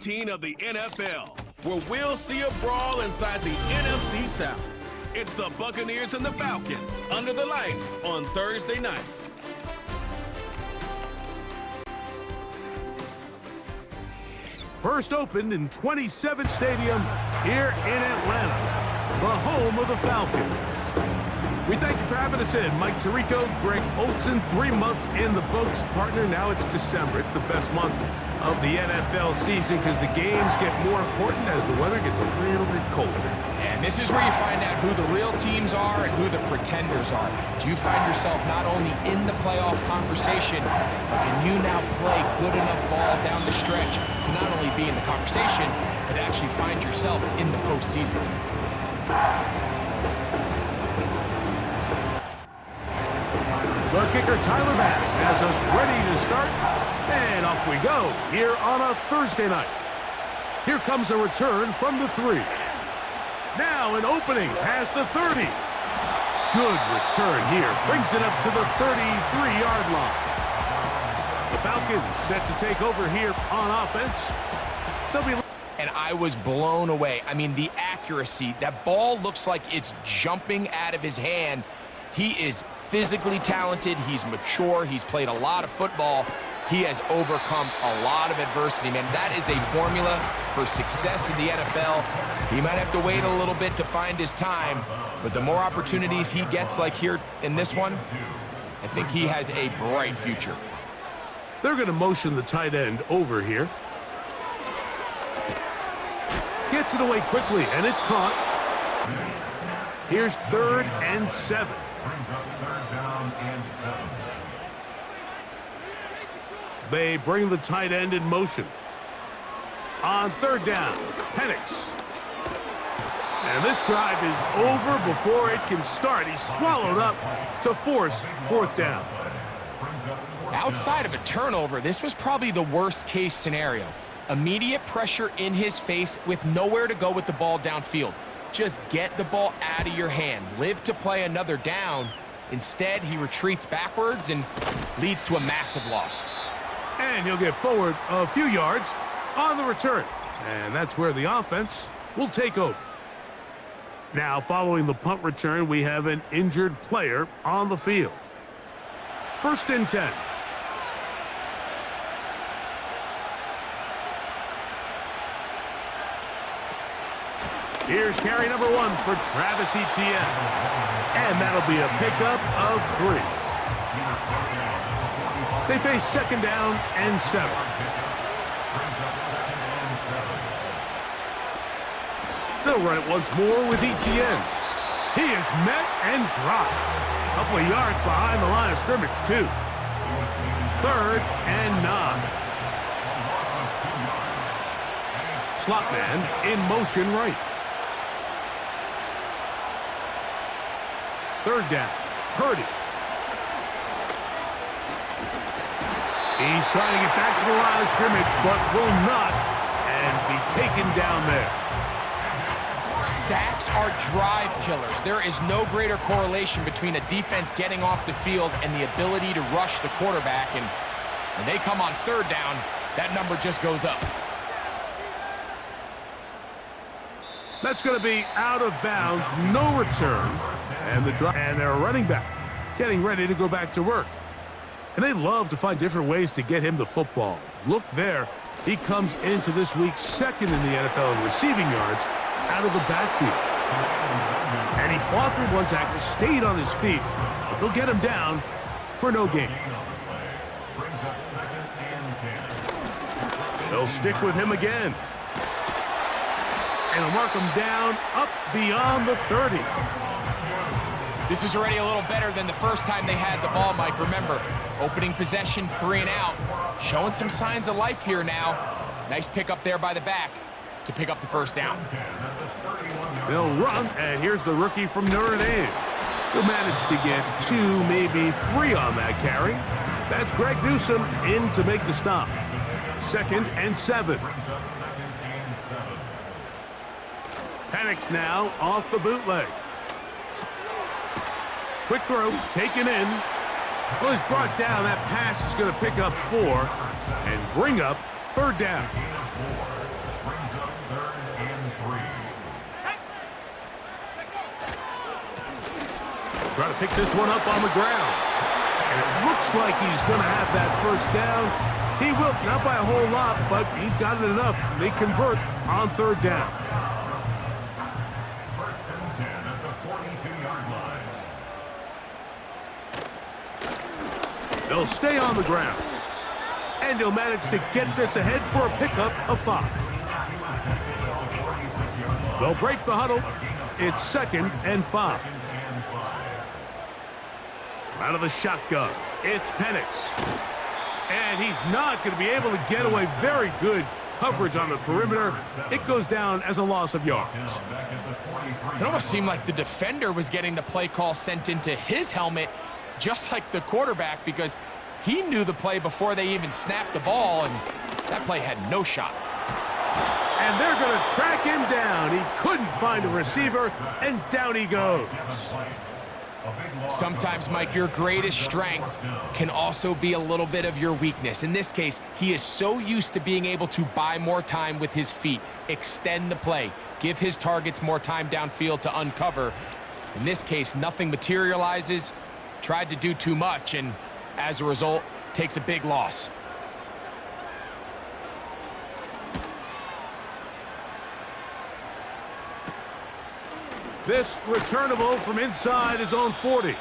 18 of the NFL, where we'll see a brawl inside the NFC South. It's the Buccaneers and the Falcons under the lights on Thursday night. First opened in 27 Stadium here in Atlanta, the home of the Falcons. We thank you for having us in. Mike Tirico, Greg Olson, 3 months in the books. Partner, now it's December. It's the best month of the NFL season because the games get more important as the weather gets a little bit colder. And this is where you find out who the real teams are and who the pretenders are. Do you find yourself not only in the playoff conversation, but can you now play good enough ball down the stretch to not only be in the conversation, but actually find yourself in the postseason? The kicker, Tyler Bass, has us ready to start. And off we go here on a Thursday night. Here comes a return from the 3. Now an opening past the 30. Good return here. Brings it up to the 33-yard line. The Falcons set to take over here on offense. And I was blown away. I mean, the accuracy. That ball looks like it's jumping out of his hand. He is physically talented. He's mature. He's played a lot of football. He has overcome a lot of adversity, man. That is a formula for success in the NFL. He might have to wait a little bit to find his time, but the more opportunities he gets like here in this one, I think he has a bright future. They're going to motion the tight end over here. Gets it away quickly, and it's caught. Here's 3rd and 7. They bring the tight end in motion. On 3rd down, Penix. And this drive is over before it can start. He's swallowed up to force 4th down. Outside of a turnover, this was probably the worst-case scenario. Immediate pressure in his face with nowhere to go with the ball downfield. Just get the ball out of your hand. Live to play another down. Instead, he retreats backwards and leads to a massive loss. And he'll get forward a few yards on the return. And that's where the offense will take over. Now, following the punt return, we have an injured player on the field. 1st and 10. Here's carry number 1 for Travis Etienne. And that'll be a pickup of 3. They face 2nd down and 7. They'll run it once more with Etienne. He is met and dropped. A couple of yards behind the line of scrimmage, too. 3rd and 9. Slot man in motion right. 3rd down. Purdy. He's trying to get back to the line of scrimmage, but will not, and be taken down there. Sacks are drive killers. There is no greater correlation between a defense getting off the field and the ability to rush the quarterback. And when they come on 3rd down, that number just goes up. That's going to be out of bounds, no return, and their running back getting ready to go back to work. And they love to find different ways to get him the football. Look there, he comes into this week 2nd in the NFL in receiving yards out of the backfield. And he fought through one tackle, stayed on his feet, but they'll get him down for no gain. They'll stick with him again. And they'll mark him down up beyond the 30. This is already a little better than the first time they had the ball, Mike. Remember, opening possession, 3 and out. Showing some signs of life here now. Nice pickup there by the back to pick up the 1st down. They'll run, and here's the rookie from Notre Dame. He'll manage to get 2, maybe 3 on that carry. That's Greg Newsome in to make the stop. 2nd and 7. Penix now off the bootleg. Quick throw, taken in. Well, he's brought down. That pass is going to pick up 4 and bring up 3rd down. try to pick this one up on the ground. And it looks like he's going to have that first down. He will, not by a whole lot, but he's got it enough. They convert on third down. First and 10 at the 42-yard line. They'll stay on the ground. And he'll manage to get this ahead for a pickup of 5. They'll break the huddle. It's 2nd and 5. Out of the shotgun, it's Penix. And he's not going to be able to get away. Very good coverage on the perimeter. It goes down as a loss of yards. It almost seemed like the defender was getting the play call sent into his helmet, just like the quarterback, because he knew the play before they even snapped the ball, and that play had no shot. And they're going to track him down. He couldn't find a receiver, and down he goes. Sometimes, Mike, your greatest strength can also be a little bit of your weakness. In this case, he is so used to being able to buy more time with his feet, extend the play, give his targets more time downfield to uncover. In this case, nothing materializes, tried to do too much, and as a result, takes a big loss. This returnable from inside his own 40.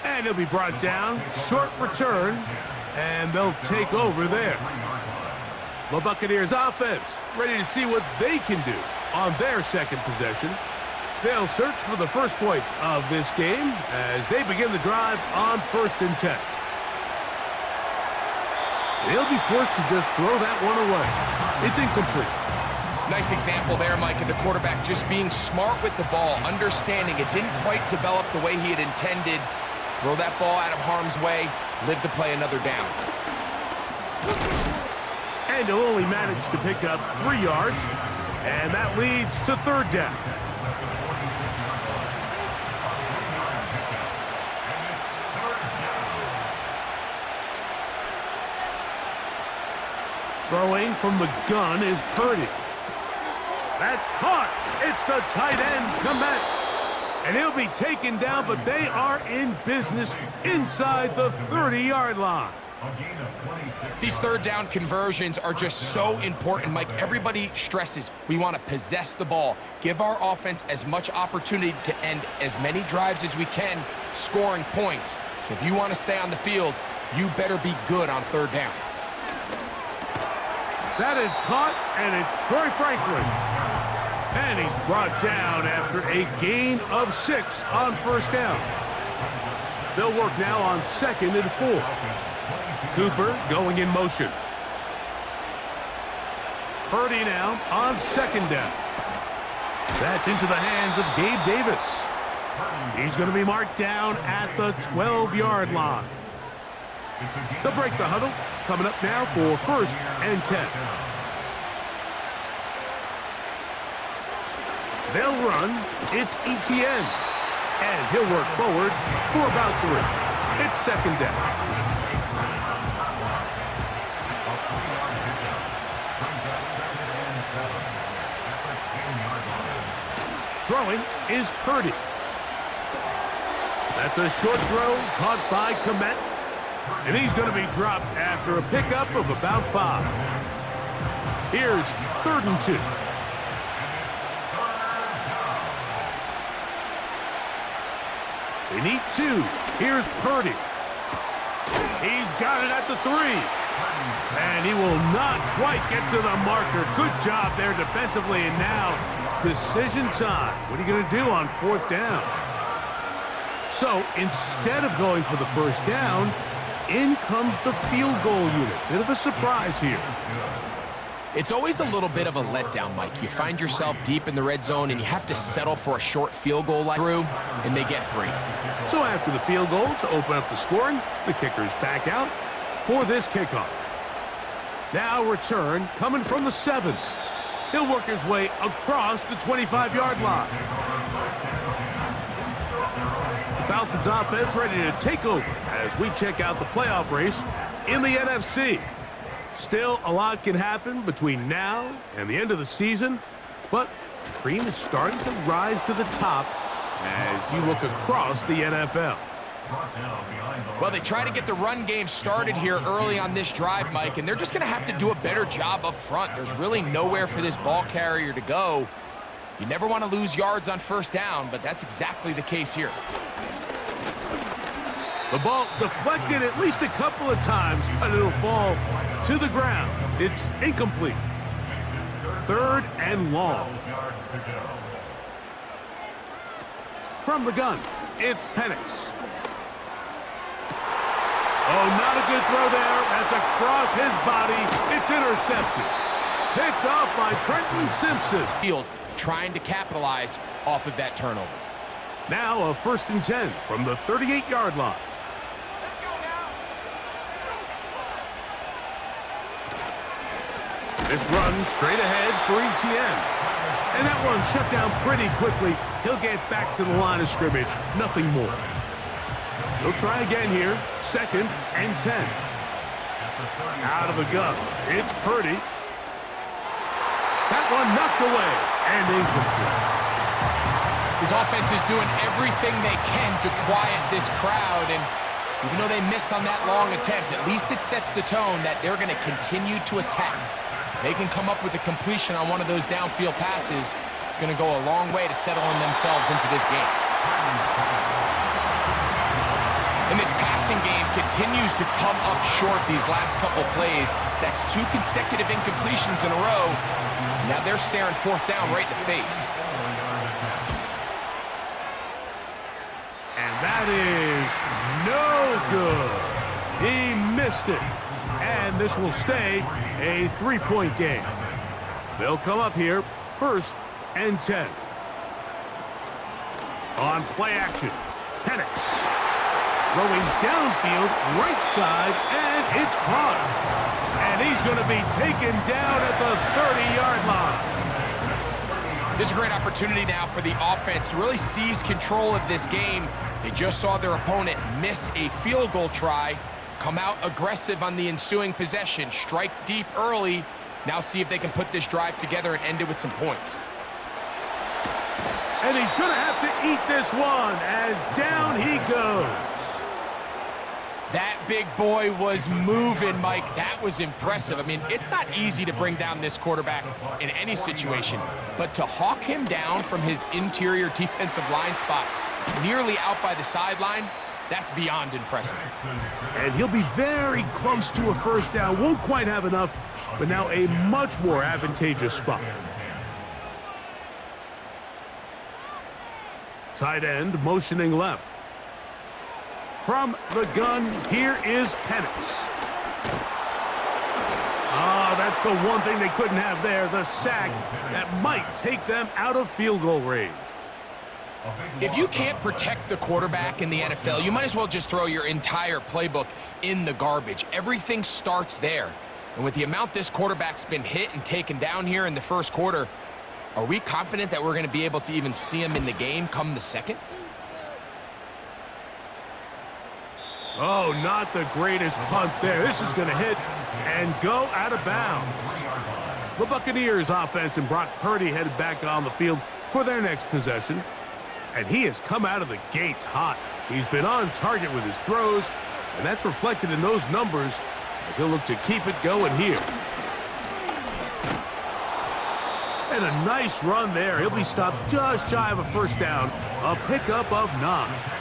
And he'll be brought down. Short return. And they'll take over there. The Buccaneers offense ready to see what they can do on their second possession. They'll search for the first points of this game as they begin the drive on 1st and 10. They'll be forced to just throw that one away. It's incomplete. Nice example there, Mike, of the quarterback just being smart with the ball, understanding it didn't quite develop the way he had intended. Throw that ball out of harm's way, live to play another down. And he'll only manage to pick up 3 yards, and that leads to 3rd down. Throwing from the gun is Purdy. That's caught. It's the tight end, Komet. And he'll be taken down, but they are in business inside the 30-yard line. These 3rd down conversions are just so important, Mike. Everybody stresses we want to possess the ball, give our offense as much opportunity to end as many drives as we can, scoring points. So if you want to stay on the field, you better be good on 3rd down. That is caught, and it's Troy Franklin. And he's brought down after a gain of 6 on 1st down. They'll work now on 2nd and 4. Cooper going in motion. Purdy now on 2nd down. That's into the hands of Gabe Davis. He's going to be marked down at the 12-yard line. They'll break the huddle. Coming up now for 1st and 10. They'll run. It's Etienne. And he'll work forward for about 3. It's 2nd down. Throwing is Purdy. That's a short throw caught by Komet. And he's going to be dropped after a pickup of about 5. Here's 3rd and 2. They need 2. Here's Purdy. He's got it at the 3. And he will not quite get to the marker. Good job there defensively. And now decision time. What are you going to do on 4th down? So instead of going for the 1st down, in comes the field goal unit. Bit of a surprise here. It's always a little bit of a letdown, Mike. You find yourself deep in the red zone, and you have to settle for a short field goal like through, and they get 3. So after the field goal to open up the scoring, the kicker's back out for this kickoff. Now return coming from the 7. He'll work his way across the 25-yard line. The Falcons offense ready to take over as we check out the playoff race in the NFC. Still, a lot can happen between now and the end of the season, but the cream is starting to rise to the top as you look across the NFL. Well, they try to get the run game started here early on this drive, Mike, and they're just going to have to do a better job up front. There's really nowhere for this ball carrier to go. You never want to lose yards on first down, but that's exactly the case here. The ball deflected at least a couple of times, but it'll fall to the ground. It's incomplete. 3rd and long. From the gun, it's Penix. Oh, not a good throw there. That's across his body. It's intercepted. Picked off by Trenton Simpson. Field trying to capitalize off of that turnover. Now a 1st and 10 from the 38-yard line. This run straight ahead for ETN. And that one shut down pretty quickly. He'll get back to the line of scrimmage. Nothing more. He'll try again here. 2nd and 10. Out of the gun. It's Purdy. That one knocked away and incomplete. His offense is doing everything they can to quiet this crowd, and even though they missed on that long attempt, at least it sets the tone that they're going to continue to attack. If they can come up with a completion on one of those downfield passes, it's going to go a long way to settling themselves into this game. And this passing game continues to come up short these last couple plays. That's 2 consecutive incompletions in a row. Now they're staring 4th down right in the face. And that is no good. He missed it. And this will stay a 3-point game. They'll come up here 1st and 10. On play action, Penix. Throwing downfield, right side, and it's caught. And he's going to be taken down at the 30-yard line. This is a great opportunity now for the offense to really seize control of this game. They just saw their opponent miss a field goal try, come out aggressive on the ensuing possession, strike deep early. Now see if they can put this drive together and end it with some points. And he's going to have to eat this one as down he goes. That big boy was moving, Mike. That was impressive. I mean, it's not easy to bring down this quarterback in any situation, but to hawk him down from his interior defensive line spot nearly out by the sideline, that's beyond impressive. And he'll be very close to a 1st down. Won't quite have enough, but now a much more advantageous spot. Tight end motioning left. From the gun, here is Penix. That's the one thing they couldn't have there, the sack that might take them out of field goal range. If you can't protect the quarterback in the NFL, you might as well just throw your entire playbook in the garbage. Everything starts there. And with the amount this quarterback's been hit and taken down here in the 1st quarter, are we confident that we're going to be able to even see him in the game come the 2nd? Oh, not the greatest punt there. This is going to hit and go out of bounds. The Buccaneers offense and Brock Purdy headed back on the field for their next possession. And he has come out of the gates hot. He's been on target with his throws, and that's reflected in those numbers as he'll look to keep it going here. And a nice run there. He'll be stopped just shy of a 1st down. A pickup of 9.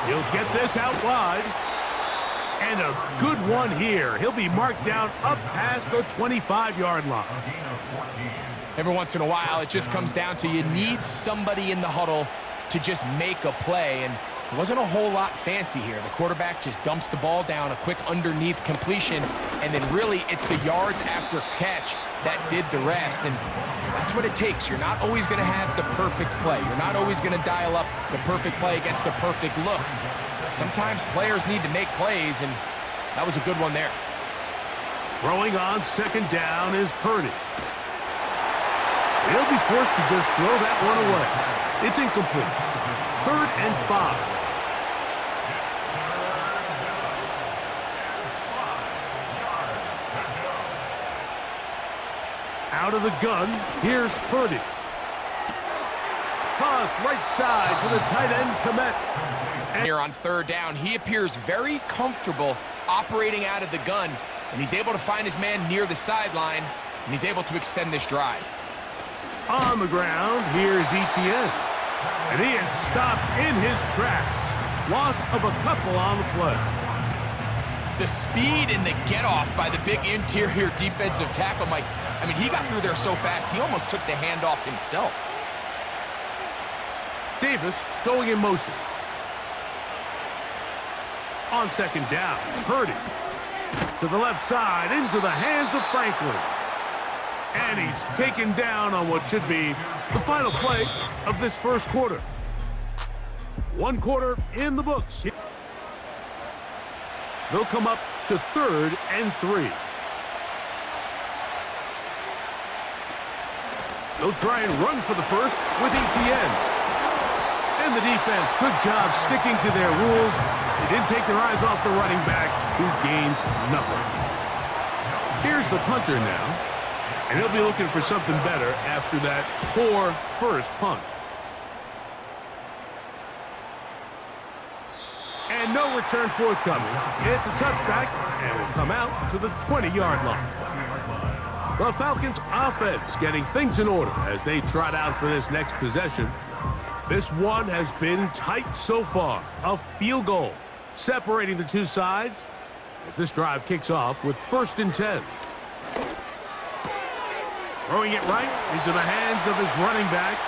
He'll get this out wide. And a good one here. He'll be marked down up past the 25-yard line. Every once in a while, it just comes down to you need somebody in the huddle to just make a play. And it wasn't a whole lot fancy here. The quarterback just dumps the ball down, a quick underneath completion, and then really it's the yards after catch that did the rest. And that's what it takes. You're not always going to have the perfect play. You're not always going to dial up the perfect play against the perfect look. Sometimes players need to make plays, and that was a good one there. Throwing on 2nd down is Purdy. He'll be forced to just throw that one away. It's incomplete. 3rd and 5. Out of the gun, here's Purdy. Pass right side to the tight end, Komet. Here on third down, he appears very comfortable operating out of the gun, and he's able to find his man near the sideline, and he's able to extend this drive. On the ground, here's Etienne. And he is stopped in his tracks. Loss of a couple on the play. The speed and the get-off by the big interior defensive tackle, Mike. I mean, he got through there so fast, he almost took the handoff himself. Davis going in motion. On second down, Purdy. To the left side, into the hands of Franklin. And he's taken down on what should be the final play of this first quarter. One quarter in the books. They'll come up to 3rd and 3. They'll try and run for the first with Etienne. And the defense, good job sticking to their rules. They didn't take their eyes off the running back, who gains nothing. Here's the punter now. And he'll be looking for something better after that poor first punt. And no return forthcoming. It's a touchback, and will come out to the 20-yard line. The Falcons' offense getting things in order as they trot out for this next possession. This one has been tight so far. A field goal separating the two sides as this drive kicks off with 1st and 10. Throwing it right into the hands of his running back.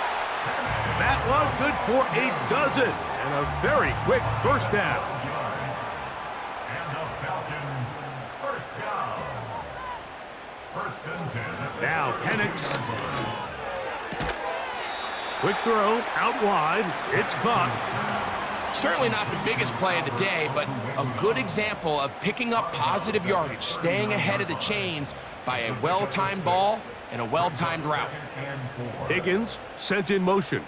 That one good for a dozen. And a very quick first down. And the Falcons, first down. 1st and 10. Now Penix. Quick throw out wide. It's caught. Certainly not the biggest play of the day, but a good example of picking up positive yardage, staying ahead of the chains by a well-timed ball and a well-timed route. Higgins sent in motion.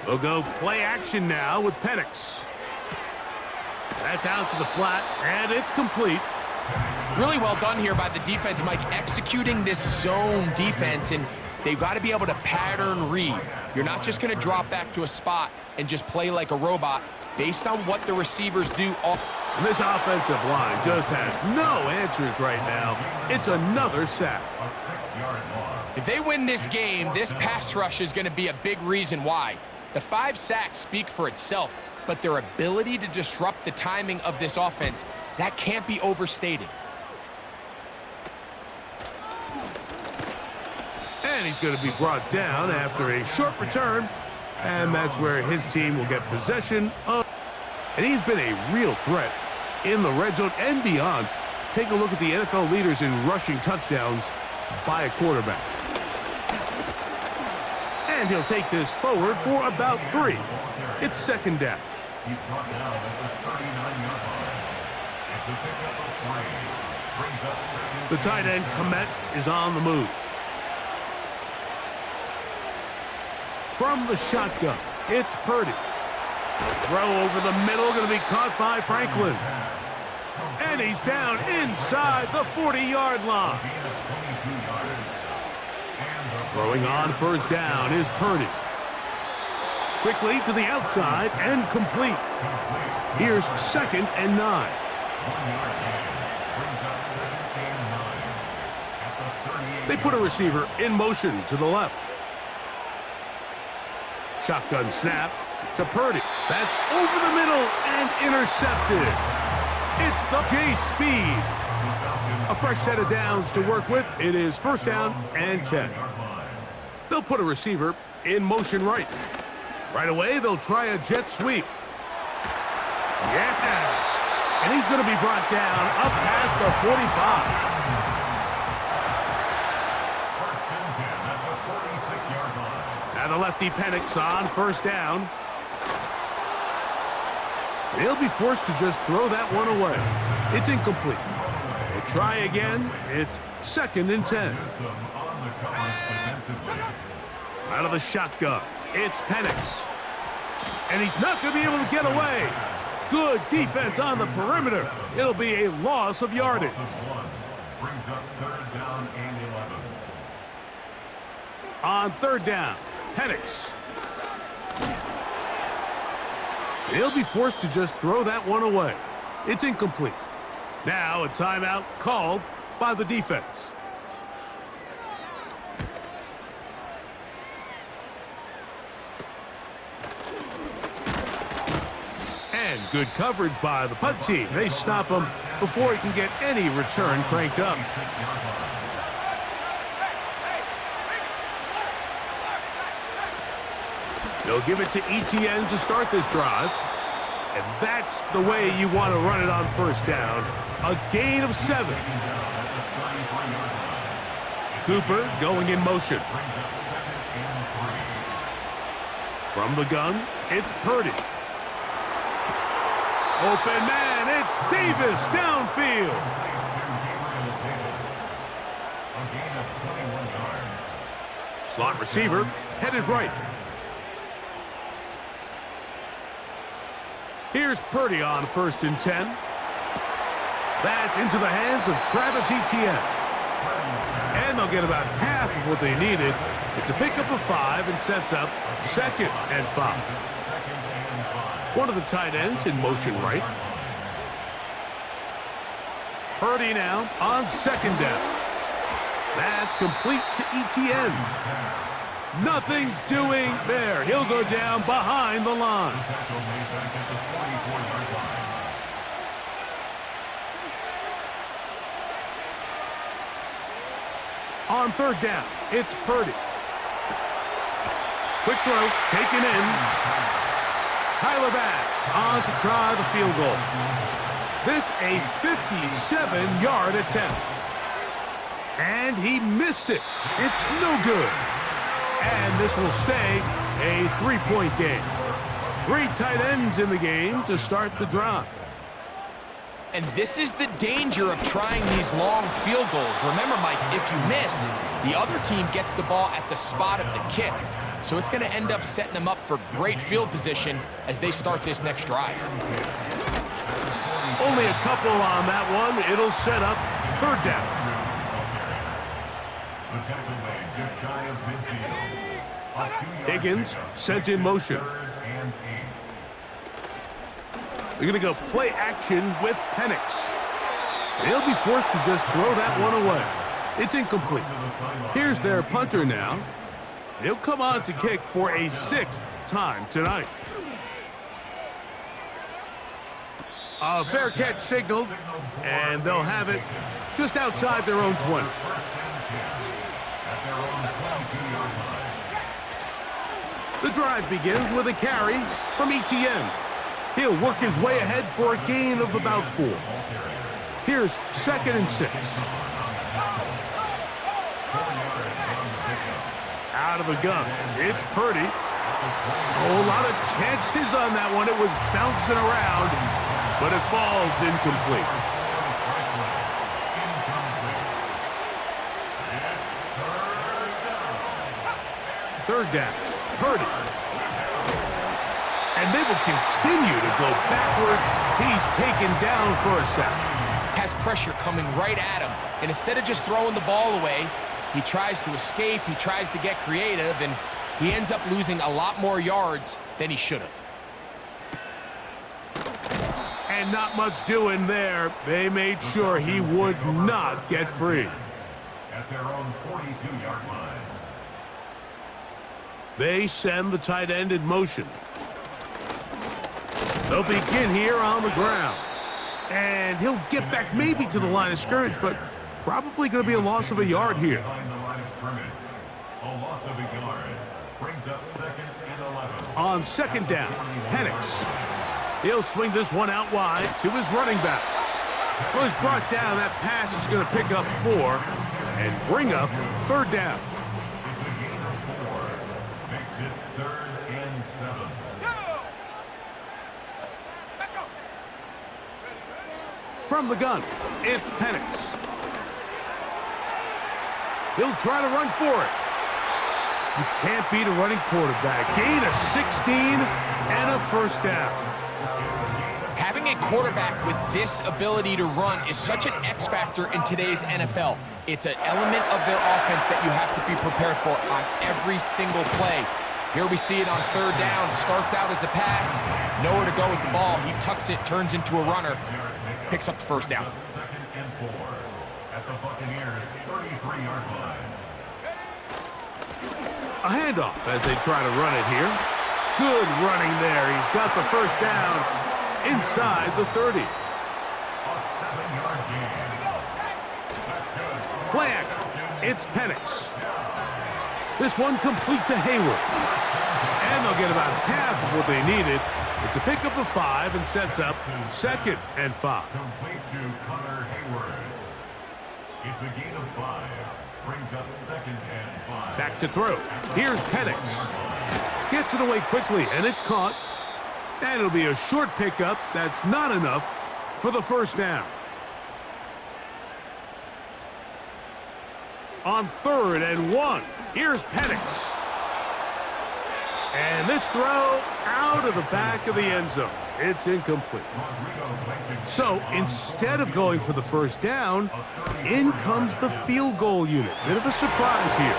We'll go play action now with Penix. That's out to the flat, and it's complete. Really well done here by the defense, Mike, executing this zone defense, and they've got to be able to pattern read. You're not just going to drop back to a spot and just play like a robot based on what the receivers do. And this offensive line just has no answers right now. It's another sack. If they win this game, this pass rush is going to be a big reason why. The 5 sacks speak for itself, but their ability to disrupt the timing of this offense, that can't be overstated. And he's going to be brought down after a short return. And that's where his team will get possession of. And he's been a real threat in the red zone and beyond. Take a look at the NFL leaders in rushing touchdowns by a quarterback. And he'll take this forward for about 3. It's 2nd down. He's brought down at the 39-yard line. It's a pickup of 3. Brings up 2nd. The tight end, Komet, is on the move. From the shotgun, it's Purdy. Throw over the middle, going to be caught by Franklin. And he's down inside the 40-yard line. Throwing on 1st down is Purdy. Quickly to the outside and complete. Here's 2nd and 9. They put a receiver in motion to the left. Shotgun snap to Purdy. That's over the middle and intercepted. It's the J-Speed. A fresh set of downs to work with. It is 1st down and 10. They'll put a receiver in motion right. Right away, they'll try a jet sweep. Yeah! And he's going to be brought down up past the 45. Now the lefty Penix on 1st down. He'll be forced to just throw that one away. It's incomplete. They'll try again. It's 2nd and 10. Out of the shotgun, it's Penix. And he's not going to be able to get away. Good defense on the perimeter. It'll be a loss of yardage. Brings up 3rd down and 11. On 3rd down, Penix. He'll be forced to just throw that one away. It's incomplete. Now a timeout called by the defense. And good coverage by the punt team. They stop him before he can get any return cranked up. They'll give it to ETN to start this drive. And that's the way you want to run it on 1st down. A gain of 7. Cooper going in motion. From the gun, it's Purdy. Open man, it's Davis downfield. Slot receiver headed right. Here's Purdy on 1st and 10. That's into the hands of Travis Etienne. And they'll get about half of what they needed. It's a pickup of 5 and sets up 2nd and 5. One of the tight ends in motion right. Purdy now on 2nd down. That's complete to Etienne. Nothing doing there. He'll go down behind the line. On 3rd down, it's Purdy. Quick throw, taken in. Tyler Bass on to try the field goal. This a 57-yard attempt. And he missed it. It's no good. And this will stay a 3-point game. 3 tight ends in the game to start the drive. And this is the danger of trying these long field goals. Remember, Mike, if you miss, the other team gets the ball at the spot of the kick. So it's going to end up setting them up for great field position as they start this next drive. Only a couple on that one. It'll set up 3rd down. Higgins sent in motion. They're going to go play action with Penix. They'll be forced to just throw that one away. It's incomplete. Here's their punter now. He'll come on to kick for a 6th time tonight. A fair catch signaled, and they'll have it just outside their own 20. The drive begins with a carry from Etienne. He'll work his way ahead for a gain of about 4. Here's 2nd and 6. Out of the gun, it's Purdy. A whole lot of chances on that one. It was bouncing around, but it falls incomplete. Third down, Purdy. And they will continue to go backwards. He's taken down for a sack. Has pressure coming right at him. And instead of just throwing the ball away, he tries to escape, he tries to get creative, and he ends up losing a lot more yards than he should have. And not much doing there. They made sure he would not get free. At their own 42-yard line. They send the tight end in motion. They'll begin here on the ground. And he'll get back maybe to the line of scrimmage, but probably going to be a loss of a yard here. Behind the line of scrimmage. A loss of a yard. Brings up 2nd and 11. On 2nd down, Penix. He'll swing this one out wide to his running back. Well, he's brought down. That pass is going to pick up 4 and bring up 3rd down. It's a gain of 4. Makes it 3rd and 7. From the gun, it's Penix. He'll try to run for it. You can't beat a running quarterback. Gain of 16 and a 1st down. Having a quarterback with this ability to run is such an X factor in today's NFL. It's an element of their offense that you have to be prepared for on every single play. Here we see it on third down. Starts out as a pass. Nowhere to go with the ball. He tucks it, turns into a runner. Picks up the first down. Second and 4 at the Buccaneers' 33-yard line. A handoff as they try to run it here. Good running there. He's got the first down inside the 30. A 7-yard gain. Play action. It's Penix. This one complete to Hayward. And they'll get about half of what they needed. It's a pickup of 5 and sets up 2nd and 5. Complete to Connor Hayward. It's a gain of 5. Brings up 2nd and 5. Back to throw. Here's Penix. Gets it away quickly, and it's caught. And it'll be a short pickup. That's not enough for the first down. On 3rd and 1, here's Penix. And this throw out of the back of the end zone. It's incomplete. So instead of going for the first down, in comes the field goal unit. Bit of a surprise here.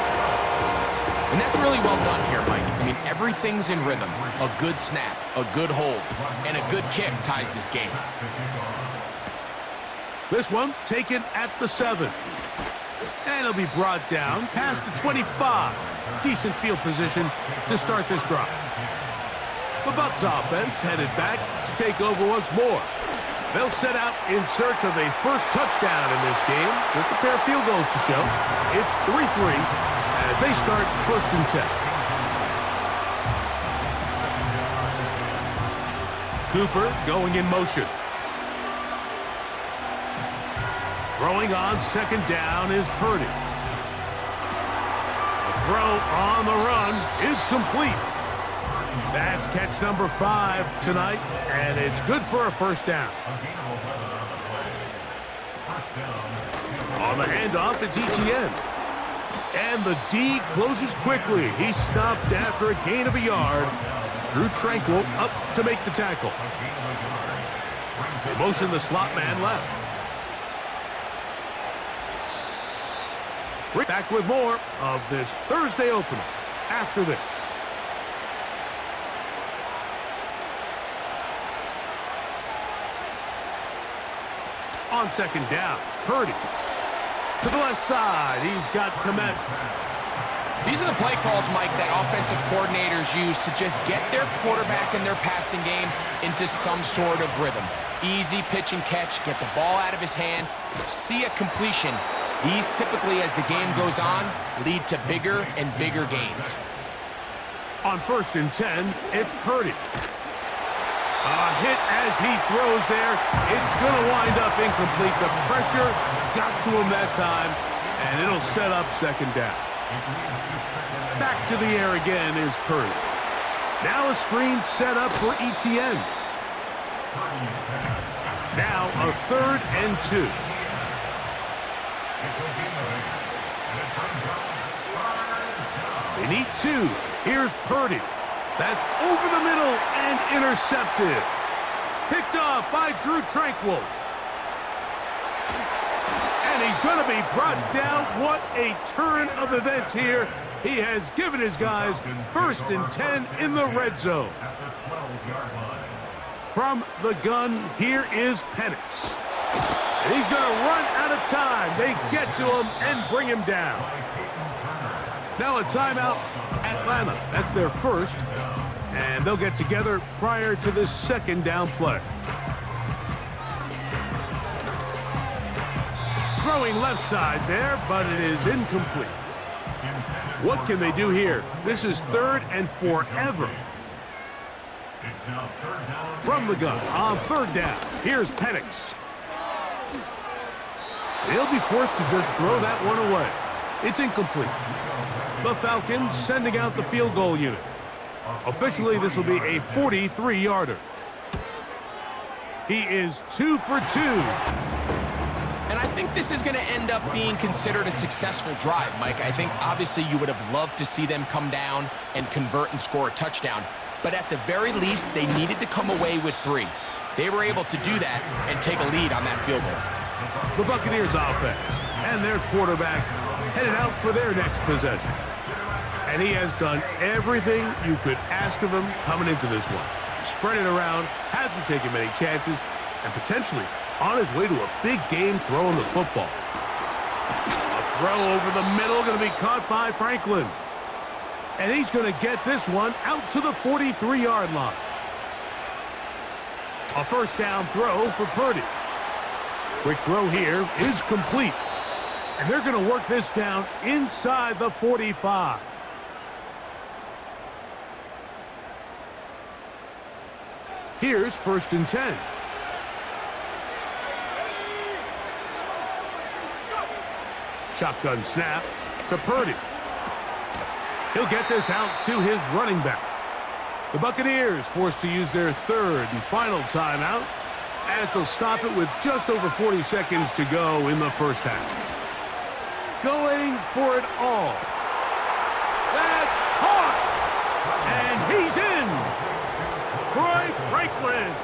And that's really well done here, Mike. I mean, everything's in rhythm. A good snap, a good hold, and a good kick ties this game. This one taken at the 7. And it'll be brought down past the 25. Decent field position to start this drive. The Bucs offense headed back to take over once more. They'll set out in search of a first touchdown in this game. Just a pair of field goals to show. It's 3-3 as they start 1st and 10. Cooper going in motion. Throwing on 2nd down is Purdy. The throw on the run is complete. That's catch number 5 tonight, and it's good for a first down. On the handoff, it's ETN. And the D closes quickly. He's stopped after a gain of a yard. Drew Tranquil up to make the tackle. They motion the slot man left. Back with more of this Thursday opener after this. On 2nd down, Purdy. To the left side, he's got Komet. These are the play calls, Mike, that offensive coordinators use to just get their quarterback and their passing game into some sort of rhythm. Easy pitch and catch, get the ball out of his hand, see a completion. These typically, as the game goes on, lead to bigger and bigger gains. On 1st and 10, it's Purdy. A hit as he throws there. It's going to wind up incomplete. The pressure got to him that time, and it'll set up 2nd down. Back to the air again is Purdy. Now a screen set up for ETN. Now a 3rd and 2. They need 2. Here's Purdy. That's over the middle and intercepted. Picked off by Drew Tranquil. And he's going to be brought down. What a turn of events here. He has given his guys 1st and 10 in the red zone. From the gun, here is Penix. And he's going to run out of time. They get to him and bring him down. Now a timeout, Atlanta. That's their first. And they'll get together prior to this 2nd down play. Throwing left side there, but it is incomplete. What can they do here? This is 3rd and forever. From the gun on 3rd down, here's Penix. They'll be forced to just throw that one away. It's incomplete. The Falcons sending out the field goal unit. Officially, this will be a 43-yarder. He is 2 for 2. And I think this is going to end up being considered a successful drive, Mike. I think obviously you would have loved to see them come down and convert and score a touchdown. But at the very least, they needed to come away with 3. They were able to do that and take a lead on that field goal. The Buccaneers offense and their quarterback headed out for their next possession. And he has done everything you could ask of him coming into this one. Spread it around, hasn't taken many chances, and potentially on his way to a big game throwing the football. A throw over the middle, going to be caught by Franklin. And he's going to get this one out to the 43-yard line. A first down throw for Purdy. Quick throw here is complete. And they're going to work this down inside the 45. Here's 1st and 10. Shotgun snap to Purdy. He'll get this out to his running back. The Buccaneers forced to use their 3rd and final timeout as they'll stop it with just over 40 seconds to go in the first half. Going for it all. That's caught! And he's in! Troy Franklin.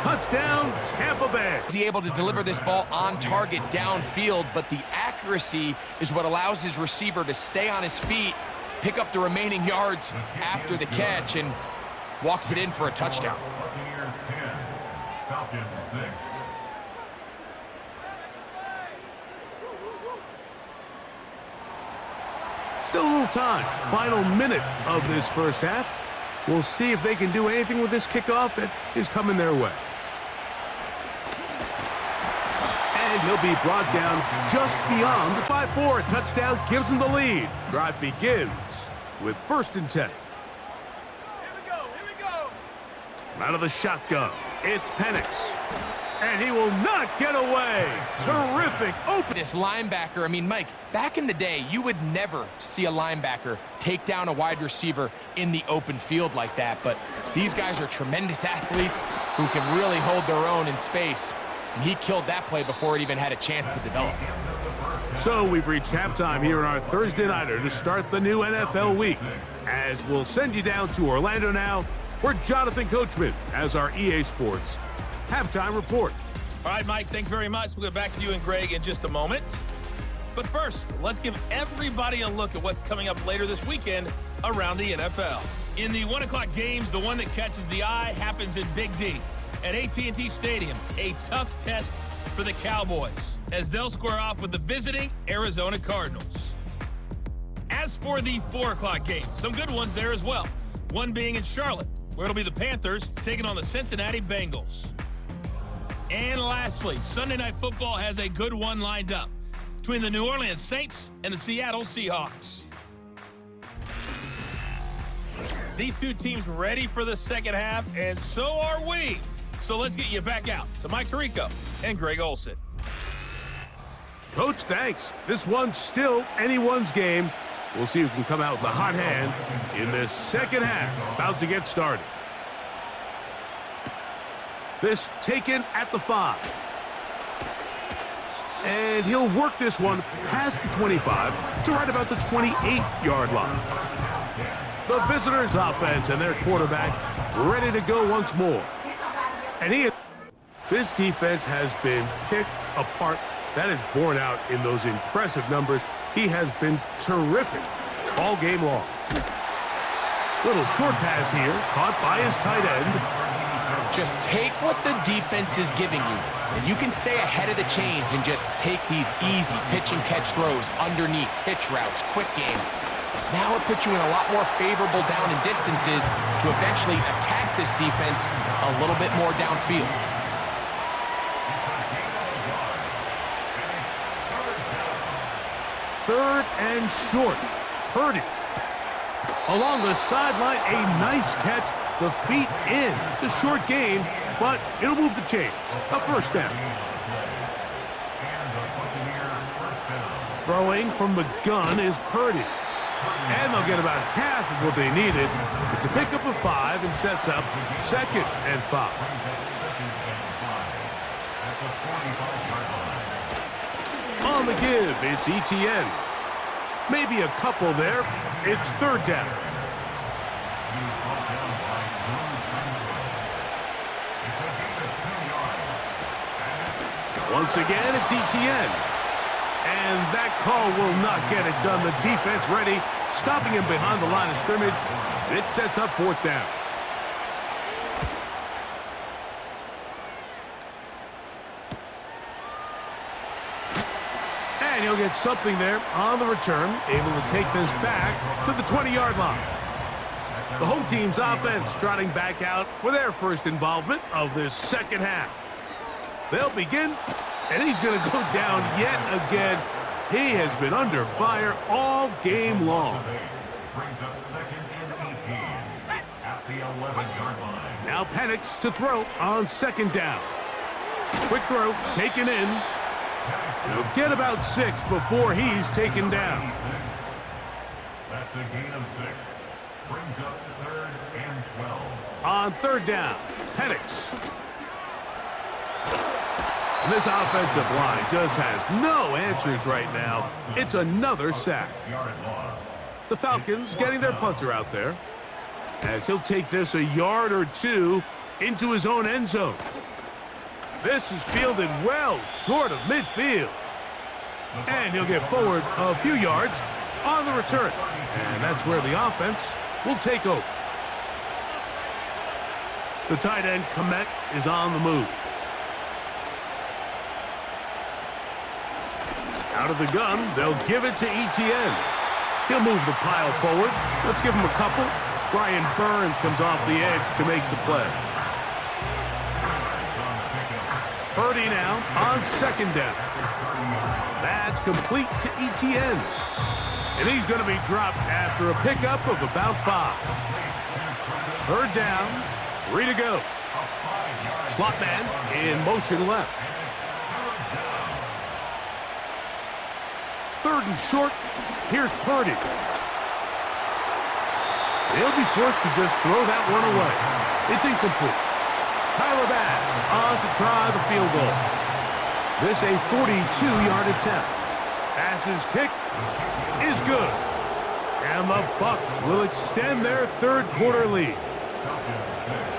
Touchdown, Tampa Bay. Is he able to deliver this ball on target downfield, but the accuracy is what allows his receiver to stay on his feet, pick up the remaining yards after the catch, and walks it in for a touchdown. Buccaneers 10, Falcons 6. Still a little time. Final minute of this first half. We'll see if they can do anything with this kickoff that is coming their way. And he'll be brought down just beyond the 5-4. A touchdown gives him the lead. Drive begins with 1st and 10. Here we go. Out of the shotgun, it's Penix. And he will not get away. Terrific open. This linebacker, I mean, Mike, back in the day, you would never see a linebacker take down a wide receiver in the open field like that. But these guys are tremendous athletes who can really hold their own in space. And he killed that play before it even had a chance to develop. So we've reached halftime here in our Thursday Nighter to start the new NFL week. As we'll send you down to Orlando now, where Jonathan Coachman has our EA Sports halftime report. All right, Mike, thanks very much. We'll get back to you and Greg in just a moment. But first, let's give everybody a look at what's coming up later this weekend around the NFL. In the 1 o'clock games, the one that catches the eye happens in Big D at AT&T Stadium, a tough test for the Cowboys as they'll square off with the visiting Arizona Cardinals. As for the 4 o'clock game, some good ones there as well. One being in Charlotte, where it'll be the Panthers taking on the Cincinnati Bengals. And lastly, Sunday Night Football has a good one lined up between the New Orleans Saints and the Seattle Seahawks. These two teams ready for the second half, and so are we. So let's get you back out to Mike Tirico and Greg Olson. Coach, thanks. This one's still anyone's game. We'll see who can come out with the hot hand in this second half. About to get started. This taken at the 5. And he'll work this one past the 25 to right about the 28-yard line. The visitors' offense and their quarterback ready to go once more. And this defense has been picked apart. That is borne out in those impressive numbers. He has been terrific all game long. Little short pass here, caught by his tight end. Just take what the defense is giving you, and you can stay ahead of the chains and just take these easy pitch and catch throws underneath, hitch routes, quick game. Now it puts you in a lot more favorable down and distances to eventually attack this defense a little bit more downfield. Third and short. Purdy. Along the sideline, a nice catch. The feet in. It's a short gain, but it'll move the chains. A first down. Throwing from the gun is Purdy. And they'll get about half of what they needed. It's a pickup of 5 and sets up 2nd and 5. On the give, it's ETN. Maybe a couple there. It's 3rd down. Once again, it's ETN. And that call will not get it done. The defense ready, stopping him behind the line of scrimmage. It sets up 4th down. And he'll get something there on the return, able to take this back to the 20-yard line. The home team's offense trotting back out for their first involvement of this second half. They'll begin, and he's going to go down yet again. He has been under fire all game long. Brings up 2nd and 18 at the 11-yard line. Now Penix to throw on 2nd down. Quick throw, taken in. He'll get about 6 before he's taken down. That's a gain of 6. Brings up 3rd and 12. On 3rd down, Penix. And this offensive line just has no answers right now. It's another sack. The Falcons getting their punter out there, as he'll take this a yard or 2 into his own end zone. This is fielded well short of midfield. And he'll get forward a few yards on the return. And that's where the offense will take over. The tight end, Komet, is on the move. Out of the gun, they'll give it to ETN. He'll move the pile forward. Let's give him a couple. Brian Burns comes off the edge to make the play. Purdy now on 2nd down. That's complete to ETN. And he's going to be dropped after a pickup of about 5. 3rd down, 3 to go. Slot man in motion left. 3rd and short. Here's Purdy. He'll be forced to just throw that one away. It's incomplete. Tyler Bass on to try the field goal. This a 42-yard attempt. Bass's kick is good. And the Bucs will extend their 3rd quarter lead.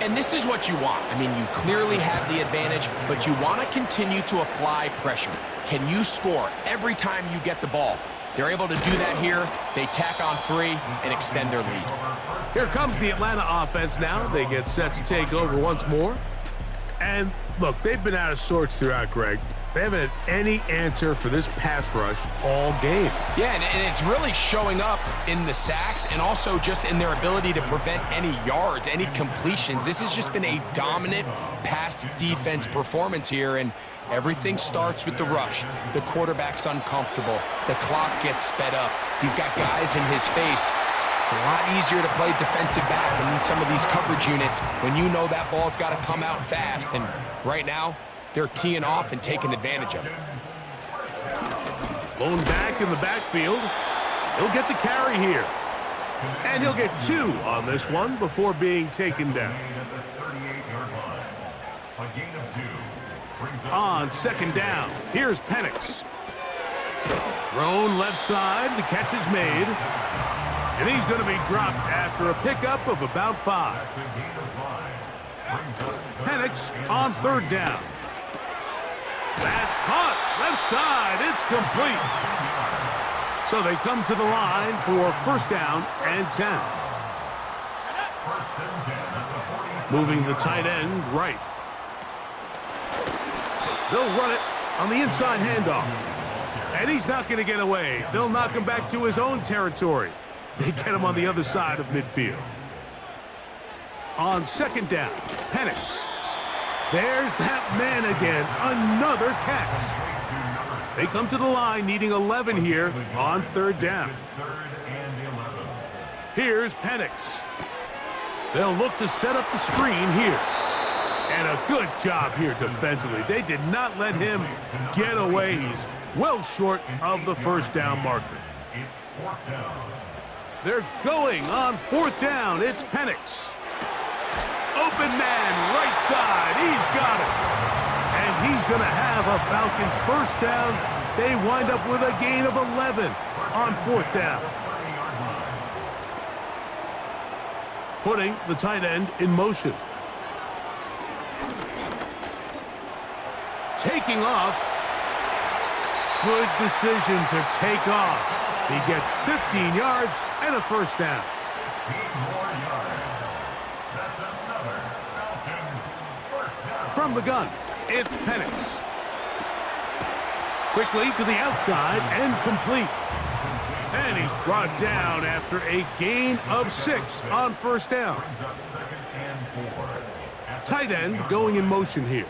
And this is what you want. I mean, you clearly have the advantage, but you want to continue to apply pressure. Can you score every time you get the ball? They're able to do that here. They tack on 3 and extend their lead. Here comes the Atlanta offense now. They get set to take over once more. And look, they've been out of sorts throughout, Greg. They haven't had any answer for this pass rush all game. Yeah, and it's really showing up in the sacks and also just in their ability to prevent any yards, any completions. This has just been a dominant pass defense performance here, and everything starts with the rush. The quarterback's uncomfortable. The clock gets sped up. He's got guys in his face. It's a lot easier to play defensive back and in some of these coverage units when you know that ball's got to come out fast. And right now, they're teeing off and taking advantage of it. Blown back in the backfield. He'll get the carry here. And he'll get 2 on this one before being taken down. On 2nd down, here's Penix. Thrown left side, the catch is made. And he's going to be dropped after a pickup of about 5. Penix on 3rd down. That's caught. Left side. It's complete. So they come to the line for 1st down and 10. Moving the tight end right. They'll run it on the inside handoff. And he's not going to get away. They'll knock him back to his own territory. They get him on the other side of midfield. On 2nd down, Penix. There's that man again. Another catch. They come to the line needing 11 here on 3rd down. Here's Penix. They'll look to set up the screen here. And a good job here defensively. They did not let him get away. He's well short of the 1st down marker. They're going on 4th down. It's Penix. Open man, right side. He's got it. And he's going to have a Falcons 1st down. They wind up with a gain of 11 on 4th down. Putting the tight end in motion. Taking off good decision to take off. He gets 15 yards and a first down. 15 more yards. That's another Falcons first down. From the gun, it's Penix. Quickly to the outside and complete. And he's brought down after a gain of 6 on first down. Brings up 2nd and 4. Tight end going in motion here.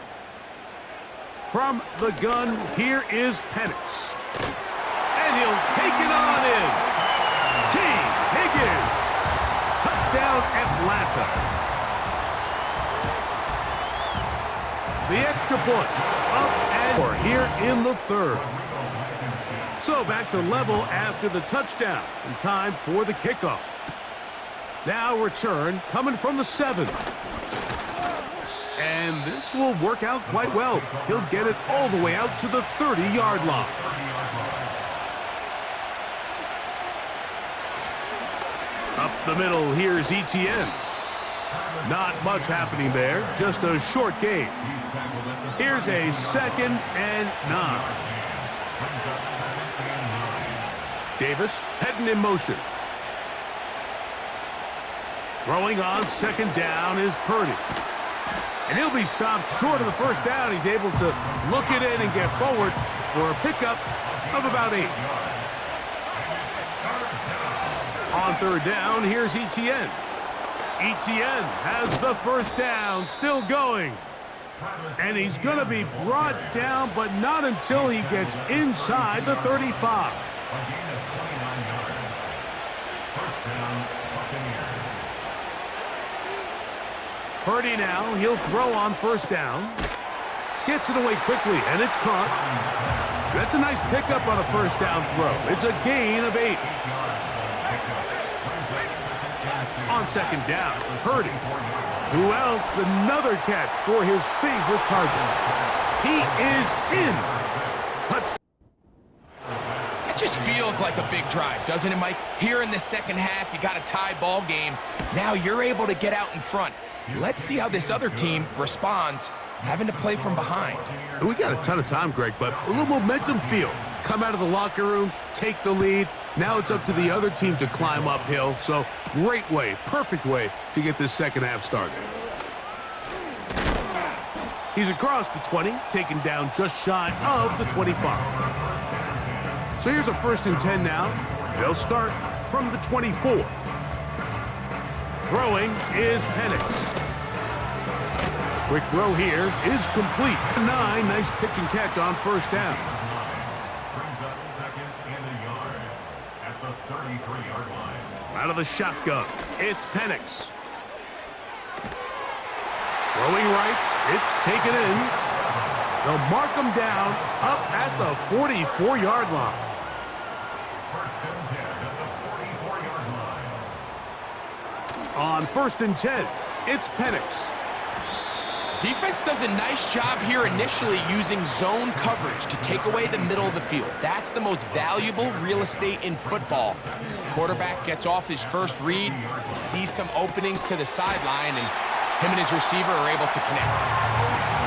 From the gun, here is Penix. And he'll take it on in. T. Higgins. Touchdown, Atlanta. The extra point. Up and 4 here in the third. So back to level after the touchdown. And time for the kickoff. Now return coming from the 7. And this will work out quite well. He'll get it all the way out to the 30-yard line. Up the middle, here's Etienne. Not much happening there, just a short gain. Here's a 2nd and 9. Davis heading in motion. Throwing on 2nd down is Purdy. And he'll be stopped short of the first down. He's able to look it in and get forward for a pickup of about 8. On 3rd down, here's Etienne. Etienne has the first down, still going. And he's going to be brought down, but not until he gets inside the 35. A gain of 29 yards. First down, Buccaneers. Purdy now, he'll throw on first down. Gets it away quickly, and it's caught. That's a nice pickup on a first down throw. It's a gain of 8. On 2nd down, Purdy. Who else? Another catch for his favorite target. He is in. Touchdown. It just feels like a big drive, doesn't it, Mike? Here in the second half, you got a tie ball game. Now you're able to get out in front. Let's see how this other team responds, having to play from behind. We got a ton of time, Greg, but a little momentum feel. Come out of the locker room, take the lead. Now it's up to the other team to climb uphill. So great way, perfect way to get this second half started. He's across the 20, taken down just shy of the 25. So here's a 1st and 10 now. They'll start from the 24. Throwing is Penix. Quick throw here is complete. 9, nice pitch and catch on first down. Brings up 2nd and a yard at the 33-yard line. Out of the shotgun, it's Penix. Throwing right, it's taken in. They'll mark him down up at the 44-yard line. First and 10 at the 44-yard line. On 1st and 10, it's Penix. Defense does a nice job here initially using zone coverage to take away the middle of the field. That's the most valuable real estate in football. Quarterback gets off his first read, sees some openings to the sideline, and him and his receiver are able to connect.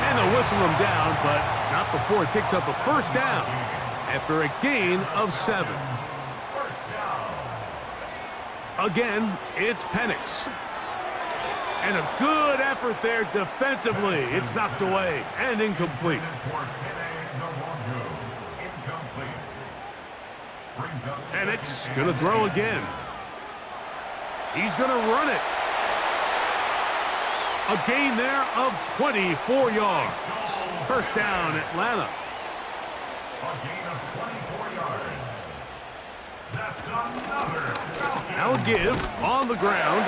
And they'll whistle him down, but not before he picks up a first down after a gain of 7. Again, it's Penix. And a good effort there defensively. It's knocked away and incomplete. Penix gonna throw again. He's gonna run it. A gain there of 24 yards. First down, Atlanta. A gain of 24 yards. That's another Falcon. Now a give on the ground.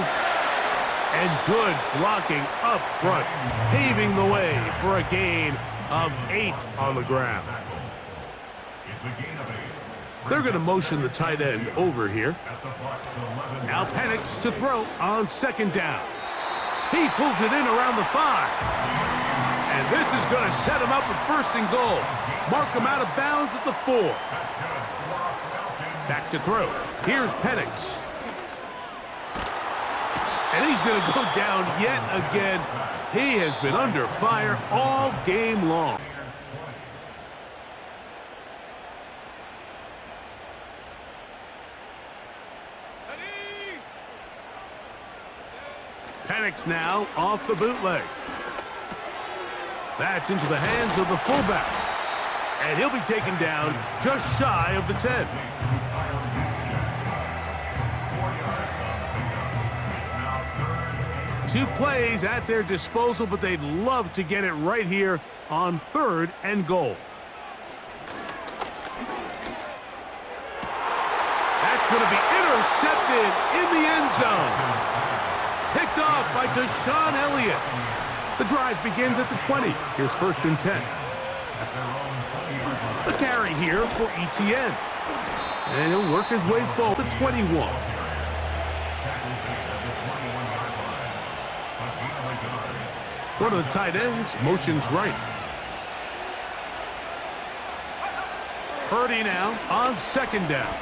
And good blocking up front, paving the way for a gain of 8 on the ground. It's a gain of 8. They're going to motion the tight end over here. Now Penix to throw on 2nd down. He pulls it in around the 5. And this is going to set him up with 1st and goal. Mark him out of bounds at the 4. Back to throw. Here's Penix. And he's going to go down yet again. He has been under fire all game long. Penix now off the bootleg. That's into the hands of the fullback. And he'll be taken down just shy of the 10. Two plays at their disposal, but they'd love to get it right here on 3rd and goal. That's going to be intercepted in the end zone. Picked off by Deshaun Elliott. The drive begins at the 20. Here's 1st and 10. The carry here for ETN. And he'll work his way forward to 21. One of the tight ends motions right. Purdy now on 2nd down.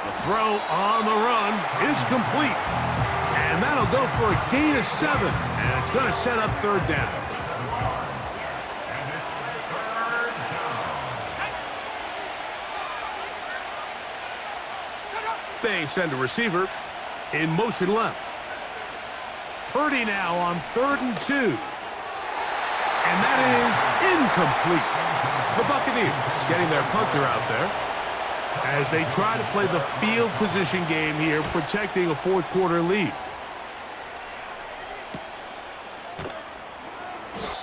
The throw on the run is complete. And that'll go for a gain of 7. And it's going to set up 3rd down. They send a receiver in motion left. Purdy now on 3rd and 2. And that is incomplete. The Buccaneers getting their punter out there as they try to play the field position game here, protecting a 4th quarter lead.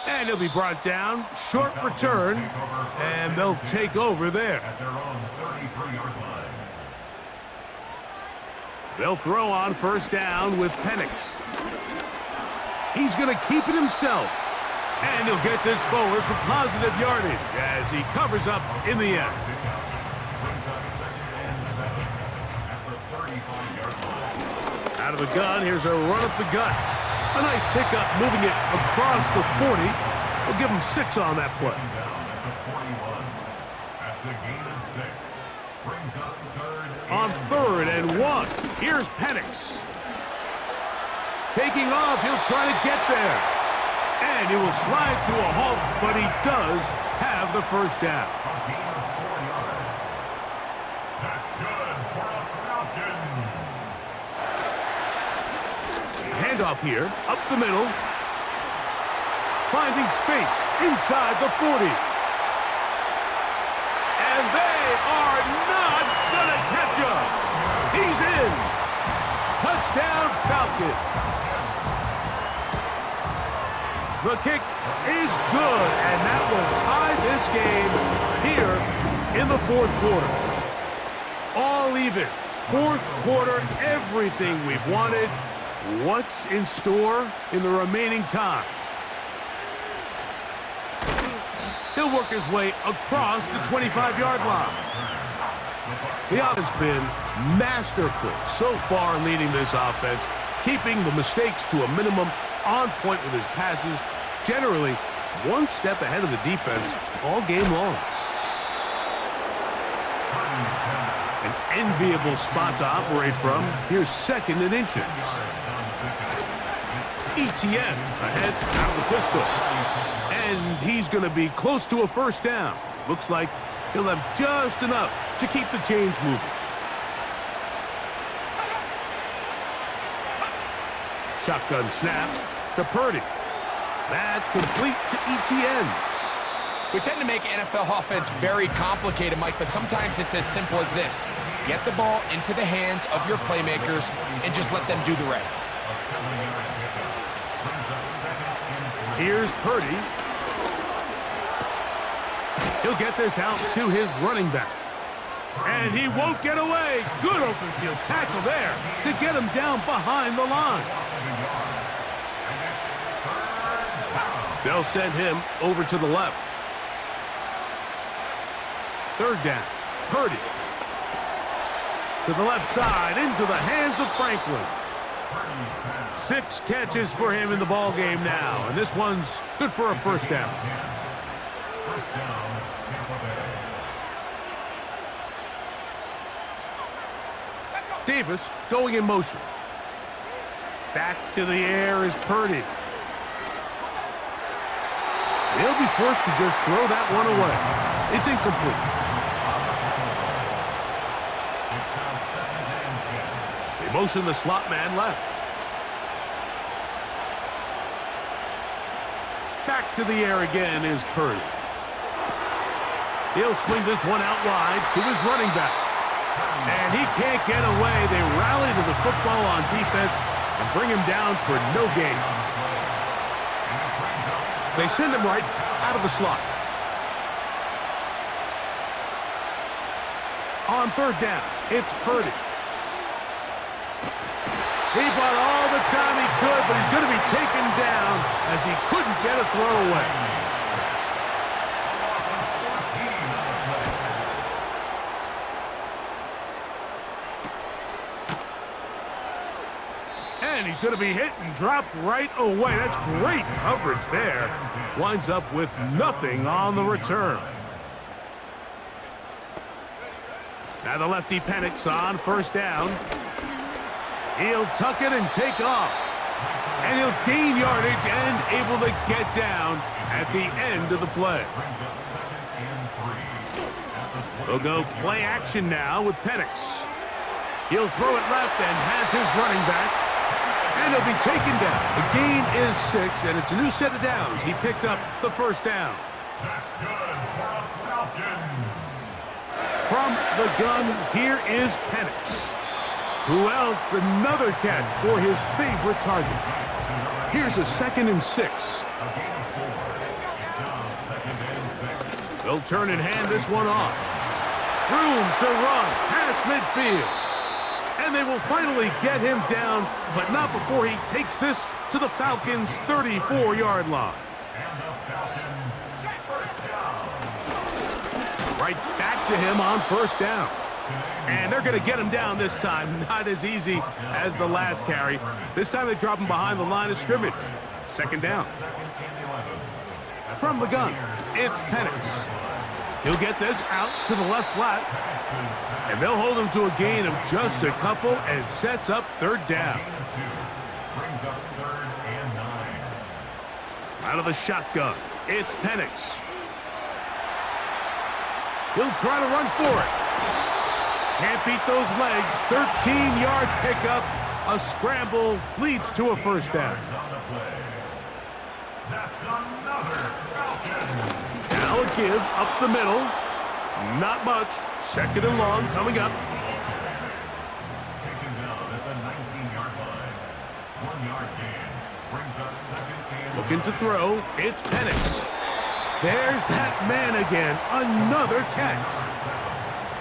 And he'll be brought down. Short return. And they'll take over there. They'll throw on 1st down with Penix. He's going to keep it himself. And he'll get this forward for positive yardage as he covers up in the end. Out of the gun, here's a run up the gut. A nice pickup, moving it across the 40. We'll give him 6 on that play. On 3rd and 1, here's Penix. Taking off, he'll try to get there. And he will slide to a halt, but he does have the 1st down. That's good for the Falcons. Handoff here, up the middle. Finding space inside the 40. And they are not going to catch him. He's in. Touchdown, Falcons. The kick is good, and that will tie this game here in the 4th quarter. All even. 4th quarter, everything we've wanted. What's in store in the remaining time? He'll work his way across the 25-yard line. The offense has been masterful so far leading this offense, keeping the mistakes to a minimum, on point with his passes, generally one step ahead of the defense all game long. An enviable spot to operate from. Here's 2nd and inches. ETN ahead out of the pistol. And he's going to be close to a 1st down. Looks like he'll have just enough to keep the chains moving. Shotgun snap to Purdy. That's complete to ETN. We tend to make NFL offense very complicated, Mike, but sometimes it's as simple as this. Get the ball into the hands of your playmakers and just let them do the rest. Here's Purdy. He'll get this out to his running back. And he won't get away. Good open field tackle there to get him down behind the line. They'll send him over to the left. 3rd down. Purdy. To the left side, into the hands of Franklin. 6 catches for him in the ball game now, and this one's good for a 1st down. Davis going in motion. Back to the air is Purdy. He'll be forced to just throw that one away. It's incomplete. They motion the slot man left. Back to the air again is Purdy. He'll swing this one out wide to his running back. And he can't get away. They rally to the football on defense and bring him down for no gain. They send him right out of the slot. On third down, it's Purdy. He bought all the time he could, but he's going to be taken down as he couldn't get a throw away. And he's going to be hit and dropped right away. That's great coverage there. Winds up with nothing on the return. Now the lefty panics on first down. He'll tuck it and take off. And he'll gain yardage and able to get down at the end of the play. They'll go play action now with Penix. He'll throw it left and has his running back. And he'll be taken down. The gain is 6, and it's a new set of downs. He picked up the first down. That's good for the Falcons. From the gun, here is Penix. Who else? Another catch for his favorite target. Here's a 2nd and 6. They'll turn and hand this one off. Room to run past midfield. And they will finally get him down, but not before he takes this to the Falcons' 34-yard line. Right back to him on first down. And they're going to get him down this time. Not as easy as the last carry. This time they drop him behind the line of scrimmage. 2nd down. From the gun, it's Penix. He'll get this out to the left flat. And they'll hold him to a gain of just a couple and sets up 3rd down. Out of the shotgun, it's Penix. He'll try to run for it. Can't beat those legs. 13-yard pickup. A scramble leads to a first down. Now a give up the middle. Not much. 2nd and long coming up. Taken down at the 19-yard line. 1-yard gain brings up 2nd and Looking to throw. It's Penix. There's that man again. Another catch.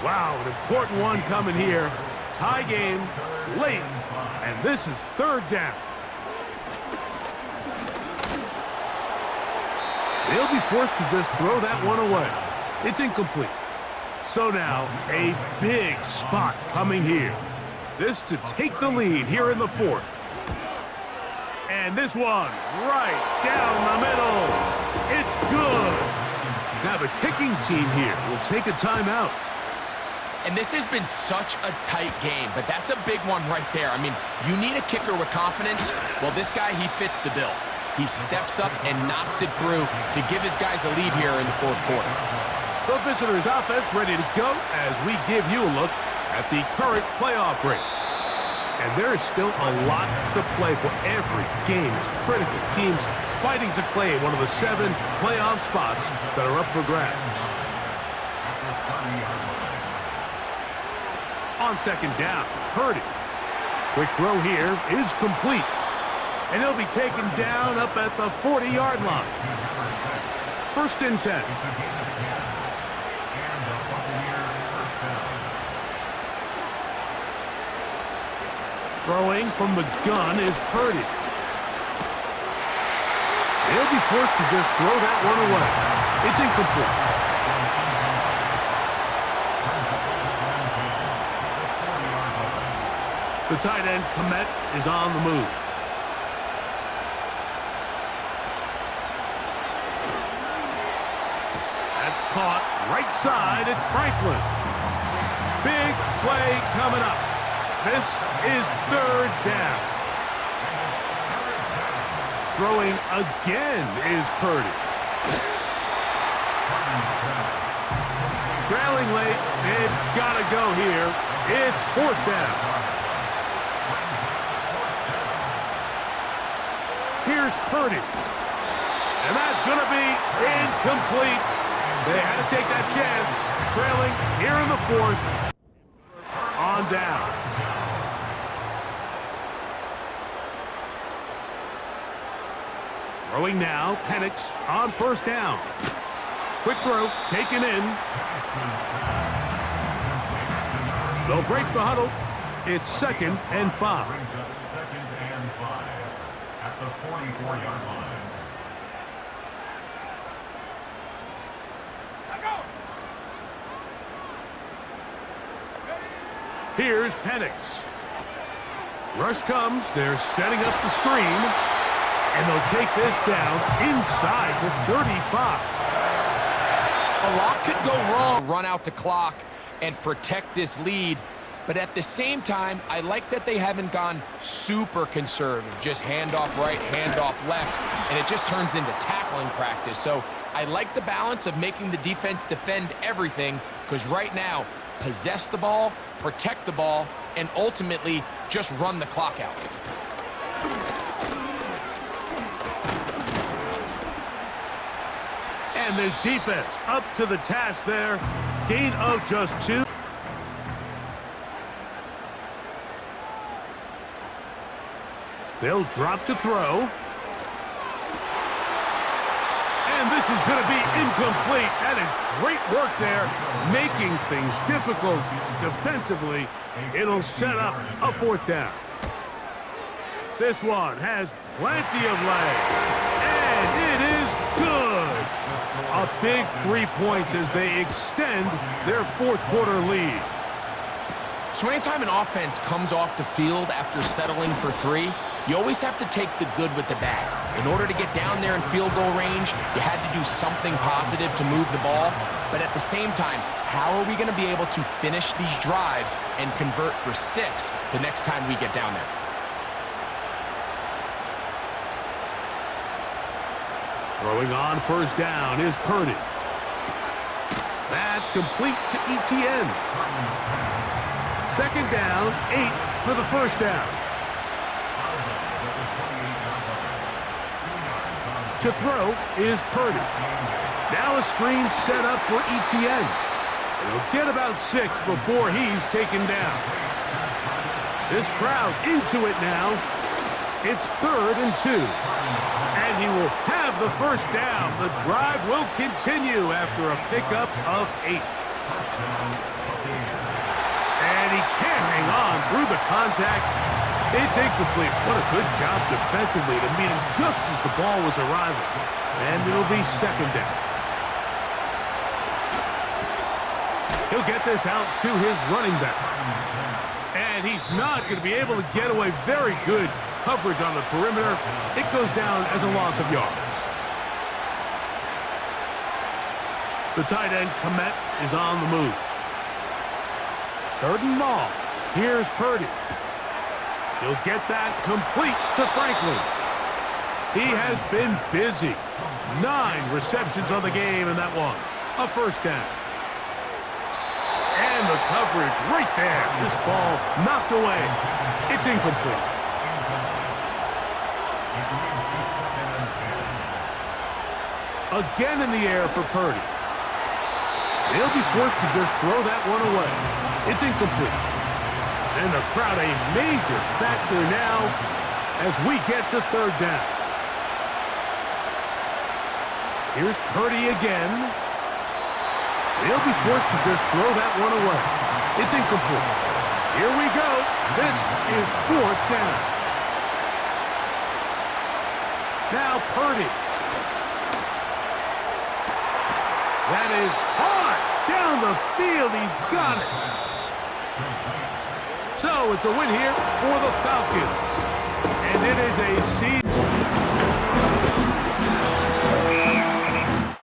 Wow, an important one coming here. Tie game, late, and this is 3rd down. They'll be forced to just throw that one away. It's incomplete. So now, a big spot coming here. This to take the lead here in the 4th. And this one, right down the middle. It's good. Now the kicking team here will take a timeout. And this has been such a tight game, but that's a big one right there. I mean, you need a kicker with confidence. Well, this guy, he fits the bill. He steps up and knocks it through to give his guys a lead here in the 4th quarter. The visitors' offense ready to go as we give you a look at the current playoff race. And there is still a lot to play for. Every game is critical. Teams fighting to claim one of the 7 playoff spots that are up for grabs. On 2nd down, Purdy. Quick throw here is complete. And he'll be taken down up at the 40-yard line. 1st and 10. Throwing from the gun is Purdy. He'll be forced to just throw that one away. It's incomplete. The tight end, Komet, is on the move. That's caught right side. It's Franklin. Big play coming up. This is 3rd down. Throwing again is Purdy. Trailing late. They've got to go here. It's 4th down. Here's Purdy. And that's going to be incomplete. They had to take that chance, trailing here in the fourth. On down. Throwing now, Penix on first down. Quick throw, taken in. They'll break the huddle. It's 2nd and 5. Brings up 2nd and 5 at the 44-yard line. Here's Penix. Rush comes. They're setting up the screen. And they'll take this down inside the 35. A lot could go wrong. Run out the clock and protect this lead. But at the same time, I like that they haven't gone super conservative. Just handoff right, handoff left, and it just turns into tackling practice. So I like the balance of making the defense defend everything, because right now, possess the ball, protect the ball, and ultimately just run the clock out. And this defense up to the task there. Gain of just 2. They'll drop to throw. And this is going to be incomplete. That is great work there, making things difficult defensively. It'll set up a 4th down. This one has plenty of leg. And it is good. A big 3 points as they extend their 4th quarter lead. So anytime an offense comes off the field after settling for 3, you always have to take the good with the bad. In order to get down there in field goal range, you had to do something positive to move the ball. But at the same time, how are we going to be able to finish these drives and convert for 6 the next time we get down there? Throwing on first down is Purdy. That's complete to Etienne. 2nd down, 8 for the first down. To throw is Purdy. Now a screen set up for Etienne. He'll get about 6 before he's taken down. This crowd into it now. It's 3rd and 2. And he will have the first down. The drive will continue after a pickup of 8. And he can't hang on through the contact. It's incomplete. What a good job defensively to meet him just as the ball was arriving. And it'll be 2nd down. He'll get this out to his running back. And he's not going to be able to get away. Very good coverage on the perimeter. It goes down as a loss of yards. The tight end, Komet, is on the move. 3rd and long. Here's Purdy. He'll get that complete to Franklin. He has been busy. 9 receptions on the game in that one. A first down. And the coverage right there. This ball knocked away. It's incomplete. Again in the air for Purdy. He'll be forced to just throw that one away. It's incomplete. And the crowd a major factor now as we get to 3rd down. Here's Purdy again. He'll be forced to just throw that one away. It's incomplete. Here we go. This is 4th down. Now Purdy. That is hard down the field. He's got it. So it's a win here for the Falcons. And it is a season.